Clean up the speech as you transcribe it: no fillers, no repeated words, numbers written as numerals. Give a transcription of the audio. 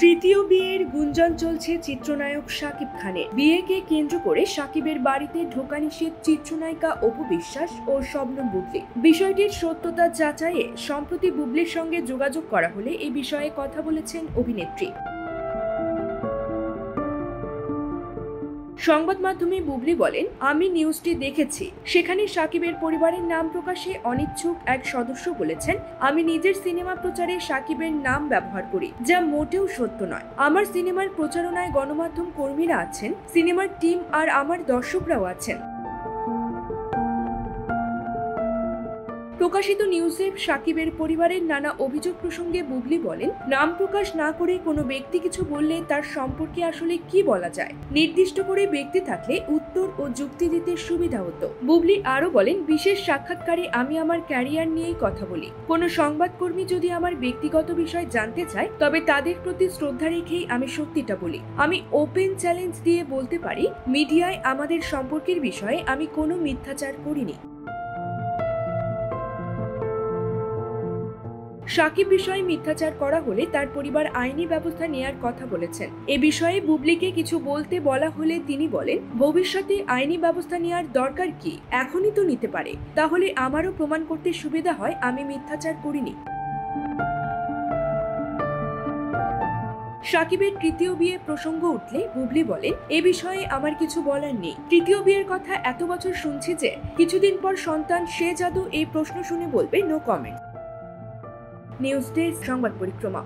তৃতীয় বিয়ের গুঞ্জন চলছে চিত্রনায়ক শাকিব খানের। বিয়েকে কেন্দ্র করে শাকিবের বাড়িতে ঢোকা নিষেধ চিত্রনায়িকা অপু বিশ্বাস ও শবনম বুবলি। বিষয়টির সত্যতা যাচাইয়ে সম্প্রতি বুবলির সঙ্গে যোগাযোগ করা হলে এ বিষয়ে কথা বলেছেন অভিনেত্রী। সংবাদ মাধ্যমে বুবলি বলেন, আমি নিউজটি দেখেছি, সেখানে শাকিবের পরিবারের নাম প্রকাশে অনিচ্ছুক এক সদস্য বলেছেন, আমি নিজের সিনেমা প্রচারে শাকিবের নাম ব্যবহার করি, যা মোটেও সত্য নয়। আমার সিনেমার প্রচারণায় গণমাধ্যম কর্মীরা আছেন, সিনেমার টিম আর আমার দর্শকরাও আছেন। প্রকাশিত নিউজে শাকিবের পরিবারের নানা অভিযোগ প্রসঙ্গে বুবলি বলেন, নাম প্রকাশ না করে কোনো ব্যক্তি কিছু বললে তার সম্পর্কে আসলে কি বলা যায়, নির্দিষ্ট করে ব্যক্তি থাকলে উত্তর ও যুক্তি দিতে সুবিধা হতো। বুবলি আরো বলেন, বিশেষ সাক্ষাৎকারে আমি আমার ক্যারিয়ার নিয়েই কথা বলি। কোনো সংবাদকর্মী যদি আমার ব্যক্তিগত বিষয় জানতে চায় তবে তাদের প্রতি শ্রদ্ধা রেখেই আমি সত্যিটা বলি। আমি ওপেন চ্যালেঞ্জ দিয়ে বলতে পারি, মিডিয়ায় আমাদের সম্পর্কের বিষয়ে আমি কোনো মিথ্যাচার করিনি। শাকিব বিষয়ে মিথ্যাচার করা হলে তার পরিবার আইনি ব্যবস্থা নেয়ার কথা বলেছেন। এ বিষয়ে বুবলিকে কিছু বলতে বলা হলে তিনি বলেন, ভবিষ্যতে আইনি ব্যবস্থা নেয়ার দরকার কি, এখনই তো নিতে পারে, তাহলে আমারও প্রমাণ করতে সুবিধা হয় আমি মিথ্যাচার করিনি। শাকিবের তৃতীয় বিয়ে প্রসঙ্গ উঠলে বুবলি বলেন, এ বিষয়ে আমার কিছু বলার নেই। তৃতীয় বিয়ের কথা এত বছর শুনছি যে কিছুদিন পর সন্তান সে জাদু, এই প্রশ্ন শুনে বলবে নো কমেন্ট। নিউজ ডেস্ক, সংবাদ পরিক্রমা।